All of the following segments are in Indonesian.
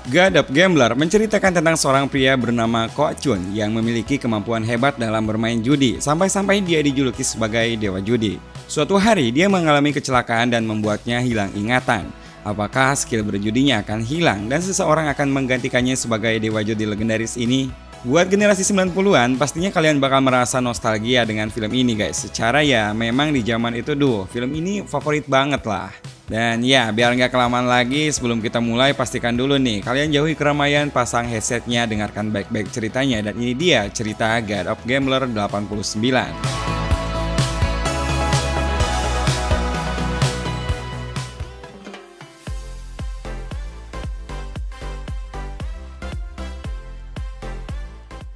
God of Gambler menceritakan tentang seorang pria bernama Ko Chun yang memiliki kemampuan hebat dalam bermain judi, sampai-sampai dia dijuluki sebagai dewa judi. Suatu hari dia mengalami kecelakaan dan membuatnya hilang ingatan. Apakah skill berjudinya akan hilang dan seseorang akan menggantikannya sebagai dewa judi legendaris ini? Buat generasi 90-an, pastinya kalian bakal merasa nostalgia dengan film ini guys. Secara ya memang di zaman itu film ini favorit banget lah. Dan ya, biar nggak kelamaan lagi, sebelum kita mulai pastikan dulu nih, kalian jauhi keramaian, pasang headsetnya, dengarkan baik-baik ceritanya. Dan ini dia cerita God of Gambler 89.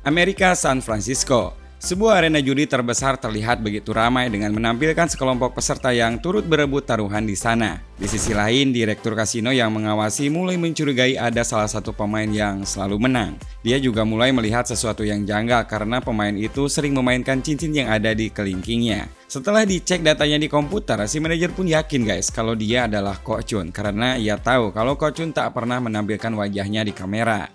Amerika, San Francisco. Sebuah arena judi terbesar terlihat begitu ramai dengan menampilkan sekelompok peserta yang turut berebut taruhan di sana. Di sisi lain, direktur kasino yang mengawasi mulai mencurigai ada salah satu pemain yang selalu menang. Dia juga mulai melihat sesuatu yang janggal karena pemain itu sering memainkan cincin yang ada di kelingkingnya. Setelah dicek datanya di komputer, si manajer pun yakin guys kalau dia adalah Ko Chun karena ia tahu kalau Ko Chun tak pernah menampilkan wajahnya di kamera.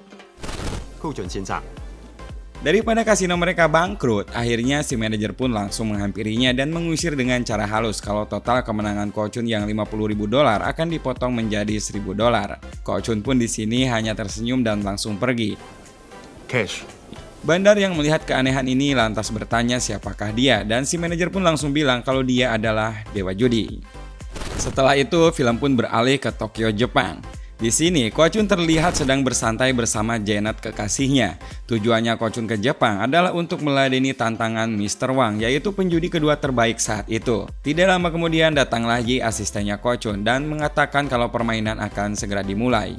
Daripada kasino mereka bangkrut, akhirnya si manajer pun langsung menghampirinya dan mengusir dengan cara halus kalau total kemenangan Ko Chun yang $50.000 akan dipotong menjadi $1.000. Ko Chun pun di sini hanya tersenyum dan langsung pergi. Cash. Bandar yang melihat keanehan ini lantas bertanya siapakah dia dan si manajer pun langsung bilang kalau dia adalah dewa judi. Setelah itu, film pun beralih ke Tokyo, Jepang. Di sini, Ko Chun terlihat sedang bersantai bersama Janet kekasihnya. Tujuannya Ko Chun ke Jepang adalah untuk meladeni tantangan Mr. Wang, yaitu penjudi kedua terbaik saat itu. Tidak lama kemudian datanglah Yi, asistennya Ko Chun, dan mengatakan kalau permainan akan segera dimulai.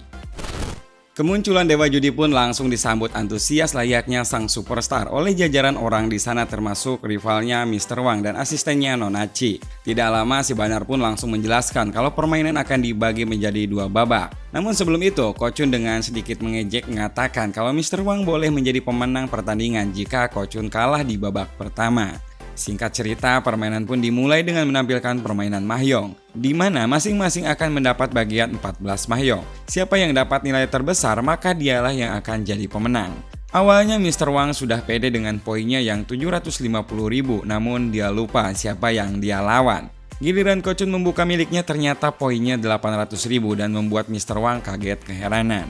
Kemunculan dewa judi pun langsung disambut antusias layaknya sang superstar oleh jajaran orang di sana termasuk rivalnya Mr. Wang dan asistennya Nona Chi. Tidak lama si Bandar pun langsung menjelaskan kalau permainan akan dibagi menjadi 2 babak. Namun sebelum itu, Ko Chun dengan sedikit mengejek mengatakan kalau Mr. Wang boleh menjadi pemenang pertandingan jika Ko Chun kalah di babak pertama. Singkat cerita, permainan pun dimulai dengan menampilkan permainan mahjong, di mana masing-masing akan mendapat bagian 14 mahjong. Siapa yang dapat nilai terbesar, maka dialah yang akan jadi pemenang. Awalnya Mr. Wang sudah pede dengan poinnya yang 750.000, namun dia lupa siapa yang dia lawan. Giliran Ko Chun membuka miliknya ternyata poinnya 800.000 dan membuat Mr. Wang kaget keheranan.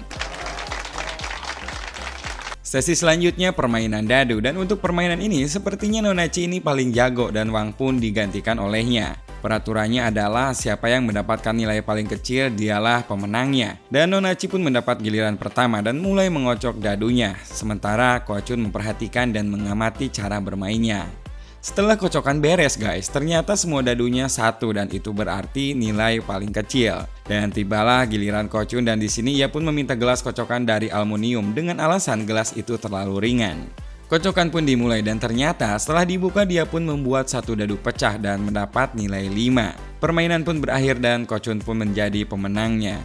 Sesi selanjutnya permainan dadu dan untuk permainan ini sepertinya Nona Chi ini paling jago dan Wang pun digantikan olehnya. Peraturannya adalah siapa yang mendapatkan nilai paling kecil dialah pemenangnya. Dan Nona Chi pun mendapat giliran pertama dan mulai mengocok dadunya. Sementara Ko Chun memperhatikan dan mengamati cara bermainnya. Setelah kocokan beres guys, ternyata semua dadunya satu dan itu berarti nilai paling kecil. Dan tibalah giliran Ko Chun dan di sini ia pun meminta gelas kocokan dari aluminium dengan alasan gelas itu terlalu ringan. Kocokan pun dimulai dan ternyata setelah dibuka dia pun membuat satu dadu pecah dan mendapat nilai 5. Permainan pun berakhir dan Ko Chun pun menjadi pemenangnya.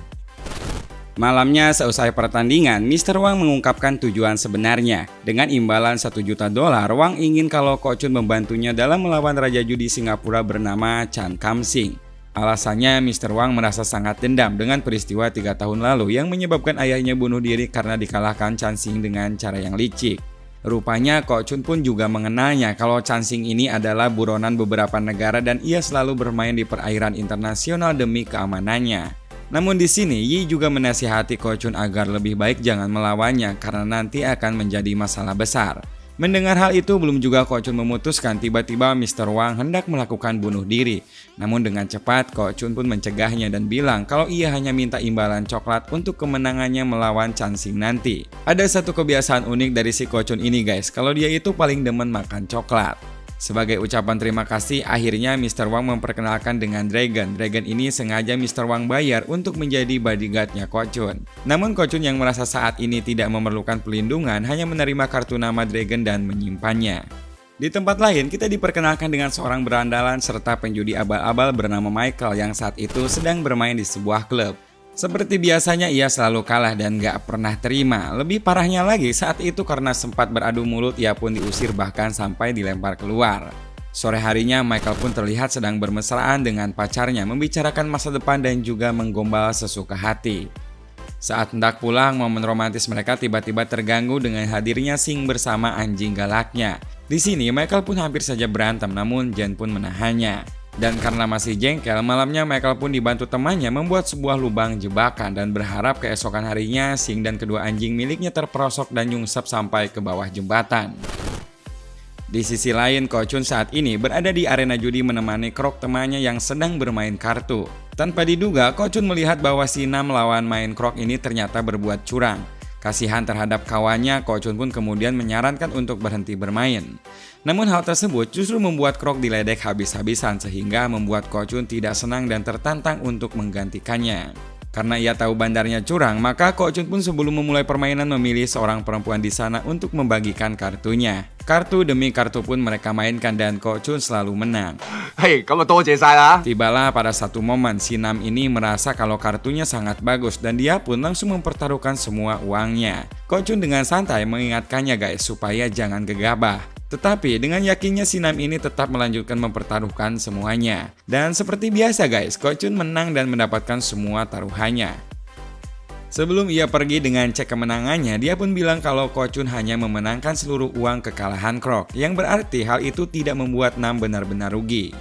Malamnya seusai pertandingan, Mr. Wang mengungkapkan tujuan sebenarnya. Dengan imbalan $1 juta, Wang ingin kalau Ko Chun membantunya dalam melawan Raja Judi Singapura bernama Chan Kam Sing. Alasannya Mr. Wang merasa sangat dendam dengan peristiwa 3 tahun lalu yang menyebabkan ayahnya bunuh diri karena dikalahkan Chan Sing dengan cara yang licik. Rupanya Ko Chun pun juga mengenalnya kalau Chan Sing ini adalah buronan beberapa negara dan ia selalu bermain di perairan internasional demi keamanannya. Namun di sini Yi juga menasihati Ko Chun agar lebih baik jangan melawannya karena nanti akan menjadi masalah besar. Mendengar hal itu belum juga Ko Chun memutuskan, tiba-tiba Mr. Wang hendak melakukan bunuh diri. Namun dengan cepat Ko Chun pun mencegahnya dan bilang kalau ia hanya minta imbalan coklat untuk kemenangannya melawan Chan Sing nanti. Ada satu kebiasaan unik dari si Ko Chun ini guys, kalau dia itu paling demen makan coklat. Sebagai ucapan terima kasih, akhirnya Mr. Wang memperkenalkan dengan Dragon. Dragon ini sengaja Mr. Wang bayar untuk menjadi bodyguardnya Ko Chun. Namun Ko Chun yang merasa saat ini tidak memerlukan pelindungan hanya menerima kartu nama Dragon dan menyimpannya. Di tempat lain, kita diperkenalkan dengan seorang berandalan serta penjudi abal-abal bernama Michael yang saat itu sedang bermain di sebuah klub. Seperti biasanya ia selalu kalah dan gak pernah terima. Lebih parahnya lagi saat itu karena sempat beradu mulut ia pun diusir bahkan sampai dilempar keluar. Sore harinya Michael pun terlihat sedang bermesraan dengan pacarnya membicarakan masa depan dan juga menggombal sesuka hati. Saat hendak pulang, momen romantis mereka tiba-tiba terganggu dengan hadirnya Sing bersama anjing galaknya. Di sini Michael pun hampir saja berantem, namun Jen pun menahannya. Dan karena masih jengkel, malamnya Michael pun dibantu temannya membuat sebuah lubang jebakan dan berharap keesokan harinya Sing dan kedua anjing miliknya terperosok dan nyungsep sampai ke bawah jembatan. Di sisi lain, Ko Chun saat ini berada di arena judi menemani Krok temannya yang sedang bermain kartu. Tanpa diduga, Ko Chun melihat bahwa si Nam lawan main Krok ini ternyata berbuat curang. Kasihan terhadap kawannya, Ko Chun pun kemudian menyarankan untuk berhenti bermain. Namun hal tersebut justru membuat Krok diledek habis-habisan sehingga membuat Ko Chun tidak senang dan tertantang untuk menggantikannya. Karena ia tahu bandarnya curang, maka Ko Chun pun sebelum memulai permainan memilih seorang perempuan di sana untuk membagikan kartunya. Kartu demi kartu pun mereka mainkan dan Ko Chun selalu menang. Hei, kamu toje saya. Tibalah pada satu momen si Nam ini merasa kalau kartunya sangat bagus dan dia pun langsung mempertaruhkan semua uangnya. Ko Chun dengan santai mengingatkannya guys supaya jangan gegabah. Tetapi dengan yakinnya si Nam ini tetap melanjutkan mempertaruhkan semuanya. Dan seperti biasa guys, Ko Chun menang dan mendapatkan semua taruhannya. Sebelum ia pergi dengan cek kemenangannya, dia pun bilang kalau Ko Chun hanya memenangkan seluruh uang kekalahan Krok, yang berarti hal itu tidak membuat Nam benar-benar rugi.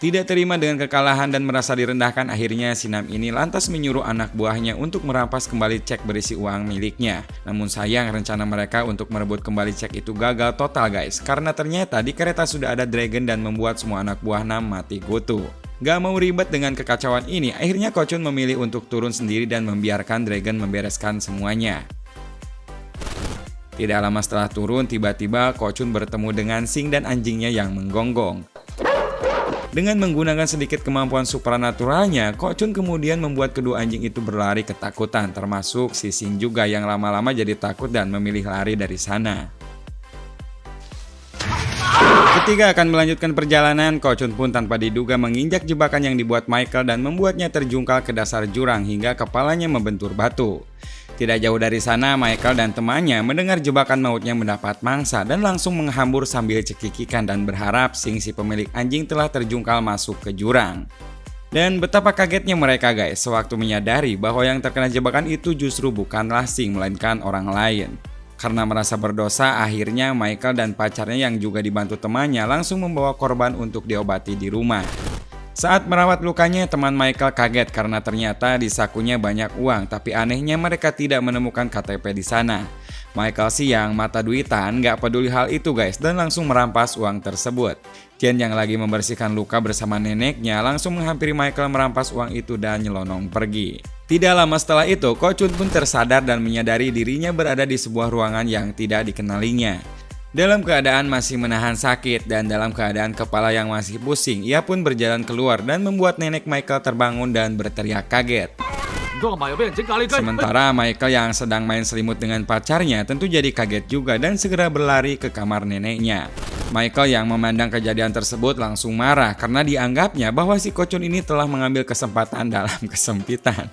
Tidak terima dengan kekalahan dan merasa direndahkan, akhirnya si Nam ini lantas menyuruh anak buahnya untuk merampas kembali cek berisi uang miliknya. Namun sayang, rencana mereka untuk merebut kembali cek itu gagal total guys, karena ternyata di kereta sudah ada dragon dan membuat semua anak buah Nam mati kutu. Gak mau ribet dengan kekacauan ini, akhirnya Ko Chun memilih untuk turun sendiri dan membiarkan dragon membereskan semuanya. Tidak lama setelah turun, tiba-tiba Ko Chun bertemu dengan Sing dan anjingnya yang menggonggong. Dengan menggunakan sedikit kemampuan supranaturalnya, Ko Chun kemudian membuat kedua anjing itu berlari ketakutan, termasuk si Sing juga yang lama-lama jadi takut dan memilih lari dari sana. Ketika akan melanjutkan perjalanan, Ko Chun pun tanpa diduga menginjak jebakan yang dibuat Michael dan membuatnya terjungkal ke dasar jurang hingga kepalanya membentur batu. Tidak jauh dari sana, Michael dan temannya mendengar jebakan mautnya mendapat mangsa dan langsung menghambur sambil cekikikan dan berharap Sing si pemilik anjing telah terjungkal masuk ke jurang. Dan betapa kagetnya mereka guys sewaktu menyadari bahwa yang terkena jebakan itu justru bukanlah Sing melainkan orang lain. Karena merasa berdosa, akhirnya Michael dan pacarnya yang juga dibantu temannya langsung membawa korban untuk diobati di rumah. Saat merawat lukanya, teman Michael kaget karena ternyata di sakunya banyak uang, tapi anehnya mereka tidak menemukan KTP di sana. Michael siang mata duitan gak peduli hal itu guys dan langsung merampas uang tersebut. Jen yang lagi membersihkan luka bersama neneknya langsung menghampiri Michael merampas uang itu dan nyelonong pergi. Tidak lama setelah itu, Ko Chun pun tersadar dan menyadari dirinya berada di sebuah ruangan yang tidak dikenalinya. Dalam keadaan masih menahan sakit dan dalam keadaan kepala yang masih pusing, ia pun berjalan keluar dan membuat nenek Michael terbangun dan berteriak kaget. Sementara Michael yang sedang main selimut dengan pacarnya tentu jadi kaget juga dan segera berlari ke kamar neneknya. Michael yang memandang kejadian tersebut langsung marah karena dianggapnya bahwa si Ko Chun ini telah mengambil kesempatan dalam kesempitan.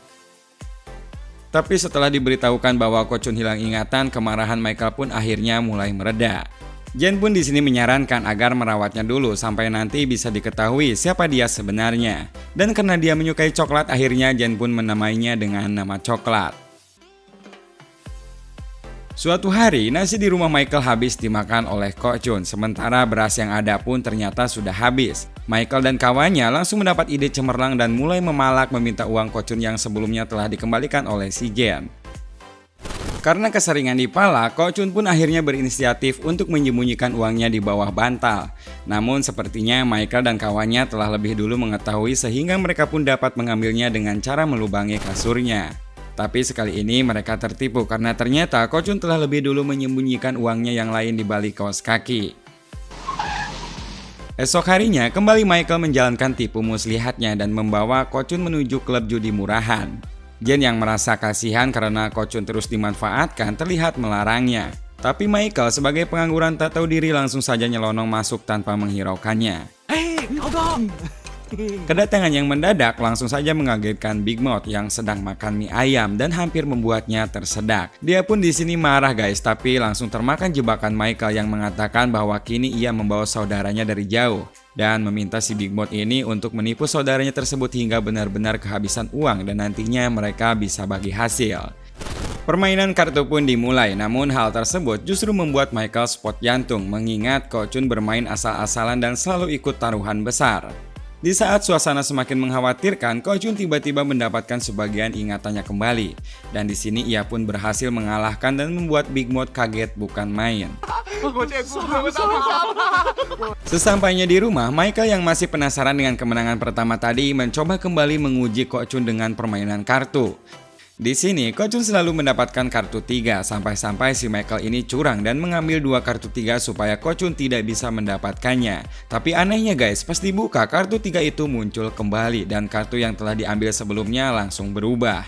Tapi setelah diberitahukan bahwa Ko Chun hilang ingatan, kemarahan Michael pun akhirnya mulai mereda. Jen pun di sini menyarankan agar merawatnya dulu sampai nanti bisa diketahui siapa dia sebenarnya. Dan karena dia menyukai coklat, akhirnya Jen pun menamainya dengan nama Coklat. Suatu hari, nasi di rumah Michael habis dimakan oleh Ko Chun, sementara beras yang ada pun ternyata sudah habis. Michael dan kawannya langsung mendapat ide cemerlang dan mulai memalak meminta uang Ko Chun yang sebelumnya telah dikembalikan oleh si Jen. Karena keseringan dipalak, Ko Chun pun akhirnya berinisiatif untuk menyembunyikan uangnya di bawah bantal. Namun sepertinya Michael dan kawannya telah lebih dulu mengetahui sehingga mereka pun dapat mengambilnya dengan cara melubangi kasurnya. Tapi sekali ini mereka tertipu karena ternyata Ko Chun telah lebih dulu menyembunyikan uangnya yang lain di balik kaos kaki. Esok harinya kembali Michael menjalankan tipu muslihatnya dan membawa Ko Chun menuju klub judi murahan. Jen yang merasa kasihan karena Ko Chun terus dimanfaatkan terlihat melarangnya. Tapi Michael sebagai pengangguran tak tahu diri langsung saja nyelonong masuk tanpa menghiraukannya. Kedatangan yang mendadak langsung saja mengagetkan Big Mouth yang sedang makan mie ayam dan hampir membuatnya tersedak. Dia pun di sini marah guys, tapi langsung termakan jebakan Michael yang mengatakan bahwa kini ia membawa saudaranya dari jauh. dan meminta si Big Mouth ini untuk menipu saudaranya tersebut hingga benar-benar kehabisan uang dan nantinya mereka bisa bagi hasil. Permainan kartu pun dimulai, namun hal tersebut justru membuat Michael spot jantung mengingat Ko Chun bermain asal-asalan dan selalu ikut taruhan besar. Di saat suasana semakin mengkhawatirkan, Ko Chun tiba-tiba mendapatkan sebagian ingatannya kembali. Dan di sini ia pun berhasil mengalahkan dan membuat Big Mouth kaget bukan main. Sesampainya di rumah, Michael yang masih penasaran dengan kemenangan pertama tadi mencoba kembali menguji Ko Chun dengan permainan kartu. Di sini, Ko Chun selalu mendapatkan kartu 3 sampai-sampai si Michael ini curang dan mengambil 2 kartu 3 supaya Ko Chun tidak bisa mendapatkannya. Tapi anehnya guys, pas dibuka kartu 3 itu muncul kembali dan kartu yang telah diambil sebelumnya langsung berubah.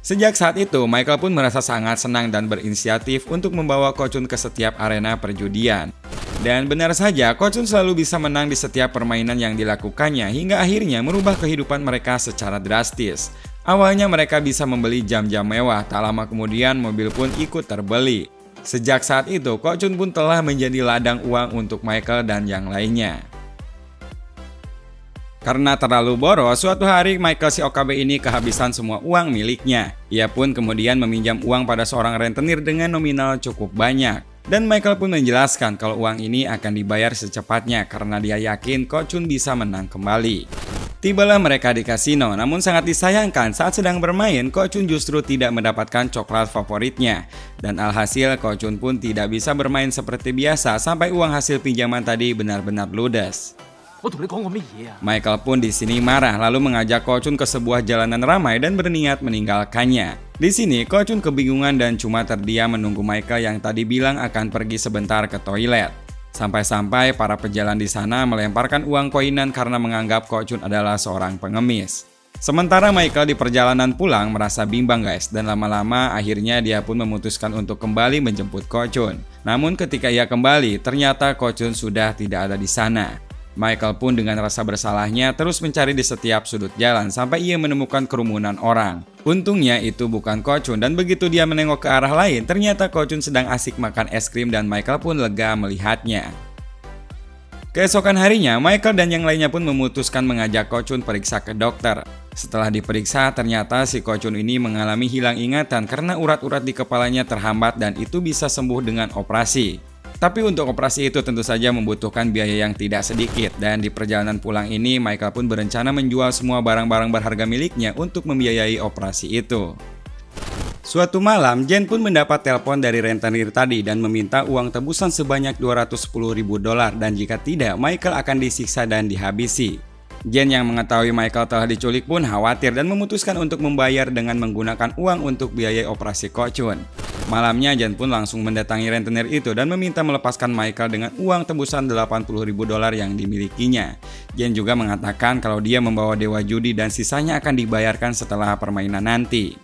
Sejak saat itu, Michael pun merasa sangat senang dan berinisiatif untuk membawa Ko Chun ke setiap arena perjudian. Dan benar saja, Ko Chun selalu bisa menang di setiap permainan yang dilakukannya hingga akhirnya merubah kehidupan mereka secara drastis. Awalnya mereka bisa membeli jam-jam mewah, tak lama kemudian mobil pun ikut terbeli. Sejak saat itu, Ko Chun pun telah menjadi ladang uang untuk Michael dan yang lainnya. Karena terlalu boros, suatu hari Michael si OKB ini kehabisan semua uang miliknya. Ia pun kemudian meminjam uang pada seorang rentenir dengan nominal cukup banyak. Dan Michael pun menjelaskan kalau uang ini akan dibayar secepatnya karena dia yakin Ko Chun bisa menang kembali. Tibalah mereka di kasino, namun sangat disayangkan saat sedang bermain, Ko Chun justru tidak mendapatkan coklat favoritnya. Dan alhasil Ko Chun pun tidak bisa bermain seperti biasa sampai uang hasil pinjaman tadi benar-benar ludes. Michael pun di sini marah lalu mengajak Ko Chun ke sebuah jalanan ramai dan berniat meninggalkannya. Di sini Ko Chun kebingungan dan cuma terdiam menunggu Michael yang tadi bilang akan pergi sebentar ke toilet. Sampai-sampai para pejalan di sana melemparkan uang koinan karena menganggap Ko Chun adalah seorang pengemis. Sementara Michael di perjalanan pulang merasa bimbang guys dan lama-lama akhirnya dia pun memutuskan untuk kembali menjemput Ko Chun. Namun ketika ia kembali ternyata Ko Chun sudah tidak ada di sana. Michael pun dengan rasa bersalahnya terus mencari di setiap sudut jalan sampai ia menemukan kerumunan orang. Untungnya itu bukan Ko Chun dan begitu dia menengok ke arah lain ternyata Ko Chun sedang asik makan es krim dan Michael pun lega melihatnya. Keesokan harinya, Michael dan yang lainnya pun memutuskan mengajak Ko Chun periksa ke dokter. Setelah diperiksa, ternyata si Ko Chun ini mengalami hilang ingatan karena urat-urat di kepalanya terhambat dan itu bisa sembuh dengan operasi. Tapi untuk operasi itu tentu saja membutuhkan biaya yang tidak sedikit dan di perjalanan pulang ini Michael pun berencana menjual semua barang-barang berharga miliknya untuk membiayai operasi itu. Suatu malam, Jen pun mendapat telepon dari rentenir tadi dan meminta uang tebusan sebanyak $210.000 dan jika tidak, Michael akan disiksa dan dihabisi. Jen yang mengetahui Michael telah diculik pun khawatir dan memutuskan untuk membayar dengan menggunakan uang untuk biaya operasi Ko Chun. Malamnya Jen pun langsung mendatangi rentenir itu dan meminta melepaskan Michael dengan uang tebusan $80.000 yang dimilikinya. Jen juga mengatakan kalau dia membawa dewa judi dan sisanya akan dibayarkan setelah permainan nanti.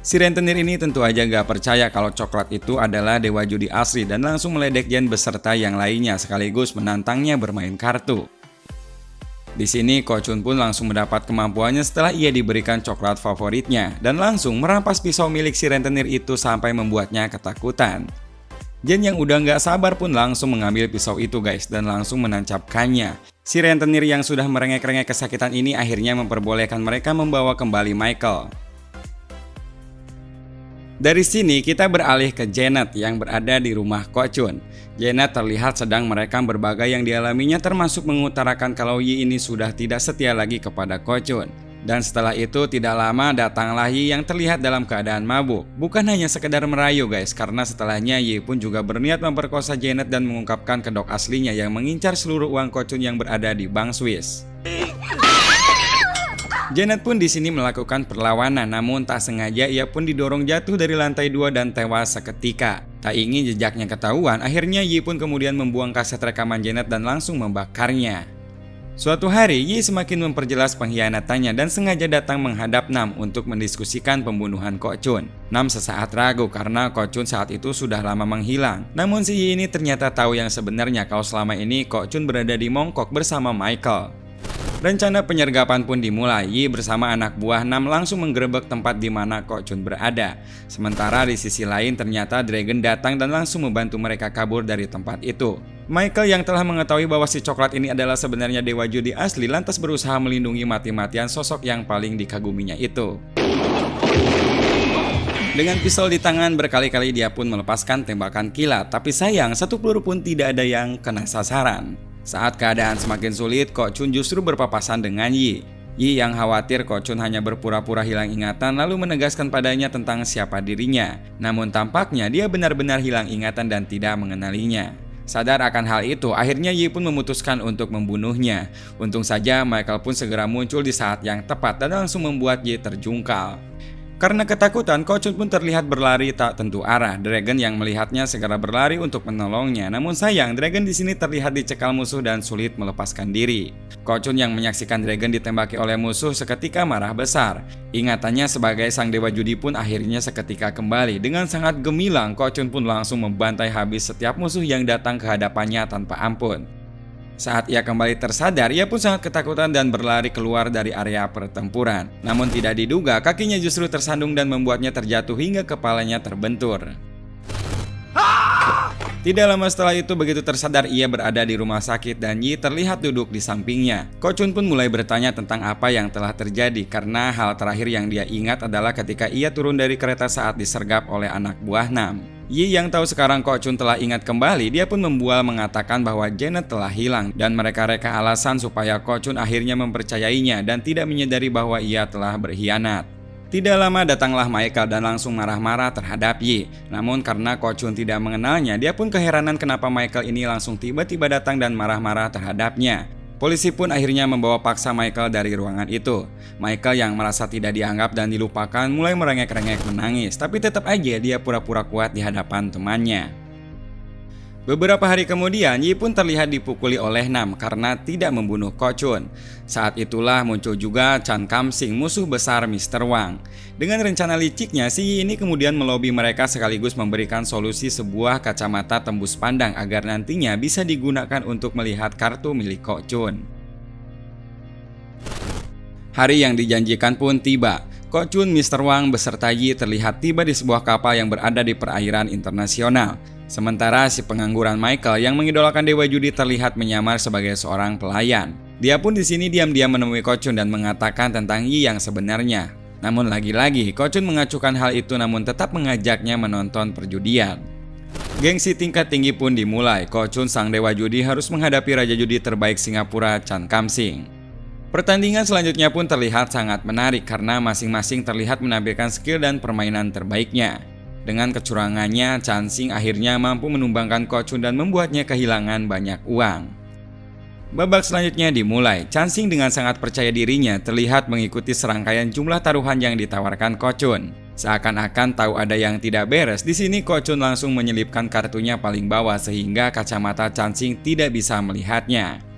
Si rentenir ini tentu aja gak percaya kalau coklat itu adalah dewa judi asli dan langsung meledek Jen beserta yang lainnya sekaligus menantangnya bermain kartu. Di sini Ko Chun pun langsung mendapat kemampuannya setelah ia diberikan coklat favoritnya dan langsung merampas pisau milik si rentenir itu sampai membuatnya ketakutan. Jen yang udah gak sabar pun langsung mengambil pisau itu guys dan langsung menancapkannya. Si rentenir yang sudah merengek-rengek kesakitan ini akhirnya memperbolehkan mereka membawa kembali Michael. Dari sini kita beralih ke Janet yang berada di rumah Ko Chun. Janet terlihat sedang merekam berbagai yang dialaminya termasuk mengutarakan kalau Yi ini sudah tidak setia lagi kepada Ko Chun. Dan setelah itu tidak lama datanglah Yi yang terlihat dalam keadaan mabuk. Bukan hanya sekedar merayu guys, karena setelahnya Yi pun juga berniat memperkosa Janet dan mengungkapkan kedok aslinya yang mengincar seluruh uang Ko Chun yang berada di bank Swiss. Janet pun di sini melakukan perlawanan, namun tak sengaja ia pun didorong jatuh dari lantai 2 dan tewas seketika. Tak ingin jejaknya ketahuan, akhirnya Yi pun kemudian membuang kaset rekaman Janet dan langsung membakarnya. Suatu hari, Yi semakin memperjelas pengkhianatannya dan sengaja datang menghadap Nam untuk mendiskusikan pembunuhan Ko Chun. Nam sesaat ragu karena Ko Chun saat itu sudah lama menghilang. Namun si Yi ini ternyata tahu yang sebenarnya kalau selama ini Ko Chun berada di Mongkok bersama Michael. Rencana penyergapan pun dimulai. Yi bersama anak buah Nam langsung menggerebek tempat di mana Ko Chun berada. Sementara di sisi lain ternyata Dragon datang dan langsung membantu mereka kabur dari tempat itu. Michael yang telah mengetahui bahwa si coklat ini adalah sebenarnya dewa judi asli lantas berusaha melindungi mati-matian sosok yang paling dikaguminya itu. Dengan pistol di tangan berkali-kali dia pun melepaskan tembakan kilat, tapi sayang satu peluru pun tidak ada yang kena sasaran. Saat keadaan semakin sulit, Ko Chun justru berpapasan dengan Yi. Yi yang khawatir Ko Chun hanya berpura-pura hilang ingatan lalu menegaskan padanya tentang siapa dirinya. Namun tampaknya dia benar-benar hilang ingatan dan tidak mengenalinya. Sadar akan hal itu, akhirnya Yi pun memutuskan untuk membunuhnya. Untung saja Michael pun segera muncul di saat yang tepat dan langsung membuat Yi terjungkal. Karena ketakutan, Ko Chun pun terlihat berlari tak tentu arah. Dragon yang melihatnya segera berlari untuk menolongnya. Namun sayang, Dragon di sini terlihat dicekal musuh dan sulit melepaskan diri. Ko Chun yang menyaksikan Dragon ditembaki oleh musuh seketika marah besar. Ingatannya sebagai sang dewa judi pun akhirnya seketika kembali. Dengan sangat gemilang, Ko Chun pun langsung membantai habis setiap musuh yang datang ke hadapannya tanpa ampun. Saat ia kembali tersadar, ia pun sangat ketakutan dan berlari keluar dari area pertempuran. Namun tidak diduga, kakinya justru tersandung dan membuatnya terjatuh hingga kepalanya terbentur. Tidak lama setelah itu, begitu tersadar ia berada di rumah sakit dan Yi terlihat duduk di sampingnya. Ko Chun pun mulai bertanya tentang apa yang telah terjadi karena hal terakhir yang dia ingat adalah ketika ia turun dari kereta saat disergap oleh anak buah Nam. Yi yang tahu sekarang Ko Chun telah ingat kembali, dia pun membual mengatakan bahwa Janet telah hilang dan mereka reka alasan supaya Ko Chun akhirnya mempercayainya dan tidak menyadari bahwa ia telah berkhianat. Tidak lama datanglah Michael dan langsung marah-marah terhadap Yi. Namun karena Ko Chun tidak mengenalnya, dia pun keheranan kenapa Michael ini langsung tiba-tiba datang dan marah-marah terhadapnya. Polisi pun akhirnya membawa paksa Michael dari ruangan itu. Michael yang merasa tidak dianggap dan dilupakan mulai merengek-rengek menangis, tapi tetap aja dia pura-pura kuat di hadapan temannya. Beberapa hari kemudian, Yi pun terlihat dipukuli oleh Nam karena tidak membunuh Ko Chun. Saat itulah muncul juga Chan Kam Sing, musuh besar Mr. Wang. Dengan rencana liciknya, si Yi ini kemudian melobi mereka sekaligus memberikan solusi sebuah kacamata tembus pandang agar nantinya bisa digunakan untuk melihat kartu milik Ko Chun. Hari yang dijanjikan pun tiba. Ko Chun, Mr. Wang beserta Yi terlihat tiba di sebuah kapal yang berada di perairan internasional. Sementara si pengangguran Michael yang mengidolakan dewa judi terlihat menyamar sebagai seorang pelayan. Dia pun di sini diam-diam menemui Ko Chun dan mengatakan tentang Yi yang sebenarnya. Namun lagi-lagi Ko Chun mengacuhkan hal itu namun tetap mengajaknya menonton perjudian. Gengsi tingkat tinggi pun dimulai. Ko Chun sang dewa judi harus menghadapi raja judi terbaik Singapura, Chan Kam Sing. Pertandingan selanjutnya pun terlihat sangat menarik karena masing-masing terlihat menampilkan skill dan permainan terbaiknya. Dengan kecurangannya, Chan Sing akhirnya mampu menumbangkan Ko Chun dan membuatnya kehilangan banyak uang. Babak selanjutnya dimulai. Chan Sing dengan sangat percaya dirinya terlihat mengikuti serangkaian jumlah taruhan yang ditawarkan Ko Chun. Seakan-akan tahu ada yang tidak beres, di sini Ko Chun langsung menyelipkan kartunya paling bawah sehingga kacamata Chan Sing tidak bisa melihatnya.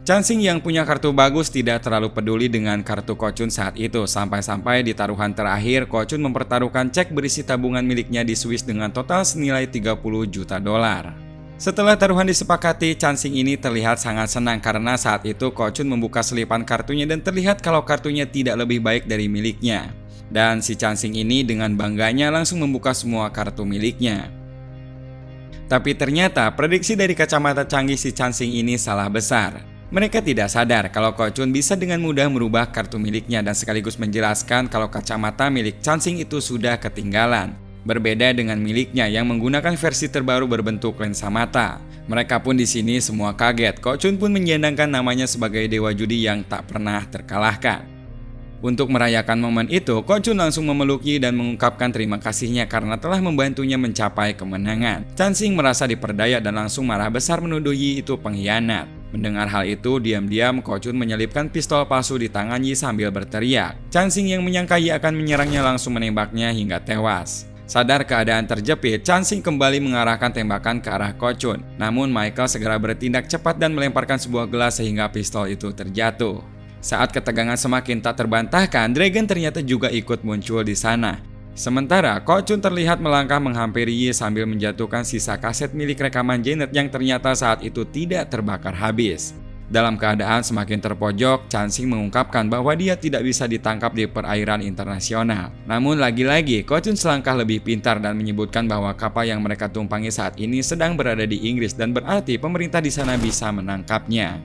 Chan Sing yang punya kartu bagus tidak terlalu peduli dengan kartu Ko Chun saat itu, sampai-sampai di taruhan terakhir Ko Chun mempertaruhkan cek berisi tabungan miliknya di Swiss dengan total senilai 30 juta dolar. Setelah taruhan disepakati, Chan Sing ini terlihat sangat senang karena saat itu Ko Chun membuka selipan kartunya dan terlihat kalau kartunya tidak lebih baik dari miliknya. Dan si Chan Sing ini dengan bangganya langsung membuka semua kartu miliknya. Tapi ternyata prediksi dari kacamata canggih si Chan Sing ini salah besar. Mereka tidak sadar kalau Ko Chun bisa dengan mudah merubah kartu miliknya dan sekaligus menjelaskan kalau kacamata milik Chan Sing itu sudah ketinggalan. Berbeda dengan miliknya yang menggunakan versi terbaru berbentuk lensa mata. Mereka pun di sini semua kaget. Ko Chun pun menyandangkan namanya sebagai dewa judi yang tak pernah terkalahkan. Untuk merayakan momen itu, Ko Chun langsung memeluk Yi dan mengungkapkan terima kasihnya karena telah membantunya mencapai kemenangan. Chan Sing merasa diperdaya dan langsung marah besar menuduh Yi itu pengkhianat. Mendengar hal itu, diam-diam Ko Chun menyelipkan pistol palsu di tangan Yi sambil berteriak. Chan Sing yang menyangka Yi akan menyerangnya langsung menembaknya hingga tewas. Sadar keadaan terjepit, Chan Sing kembali mengarahkan tembakan ke arah Ko Chun. Namun Michael segera bertindak cepat dan melemparkan sebuah gelas sehingga pistol itu terjatuh. Saat ketegangan semakin tak terbantahkan, Dragon ternyata juga ikut muncul di sana. Sementara Ko Chun terlihat melangkah menghampiri Yi sambil menjatuhkan sisa kaset milik rekaman Janet yang ternyata saat itu tidak terbakar habis. Dalam keadaan semakin terpojok, Chansing mengungkapkan bahwa dia tidak bisa ditangkap di perairan internasional. Namun lagi-lagi, Ko Chun selangkah lebih pintar dan menyebutkan bahwa kapal yang mereka tumpangi saat ini sedang berada di Inggris dan berarti pemerintah di sana bisa menangkapnya.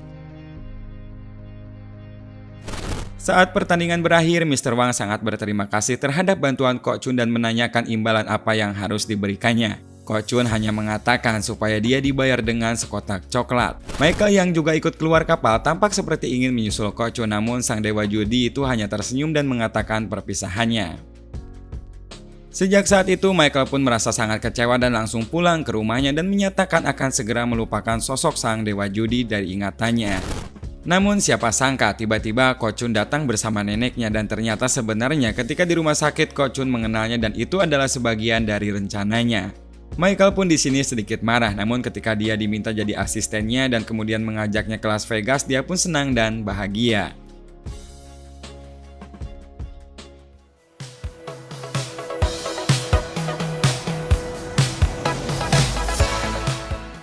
Saat pertandingan berakhir, Mr. Wang sangat berterima kasih terhadap bantuan Ko Chun dan menanyakan imbalan apa yang harus diberikannya. Ko Chun hanya mengatakan supaya dia dibayar dengan sekotak coklat. Michael yang juga ikut keluar kapal tampak seperti ingin menyusul Ko Chun, namun sang dewa judi itu hanya tersenyum dan mengatakan perpisahannya. Sejak saat itu, Michael pun merasa sangat kecewa dan langsung pulang ke rumahnya dan menyatakan akan segera melupakan sosok sang dewa judi dari ingatannya. Namun siapa sangka tiba-tiba Ko Chun datang bersama neneknya dan ternyata sebenarnya ketika di rumah sakit Ko Chun mengenalnya dan itu adalah sebagian dari rencananya. Michael pun di sini sedikit marah, namun ketika dia diminta jadi asistennya dan kemudian mengajaknya ke Las Vegas, dia pun senang dan bahagia.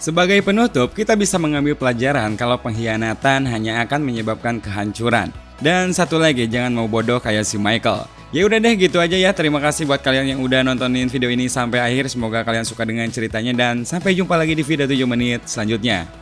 Sebagai penutup, kita bisa mengambil pelajaran kalau pengkhianatan hanya akan menyebabkan kehancuran. Dan satu lagi, jangan mau bodoh kayak si Michael. Ya udah deh, gitu aja ya. Terima kasih buat kalian yang udah nontonin video ini sampai akhir. Semoga kalian suka dengan ceritanya dan sampai jumpa lagi di video 7 menit selanjutnya.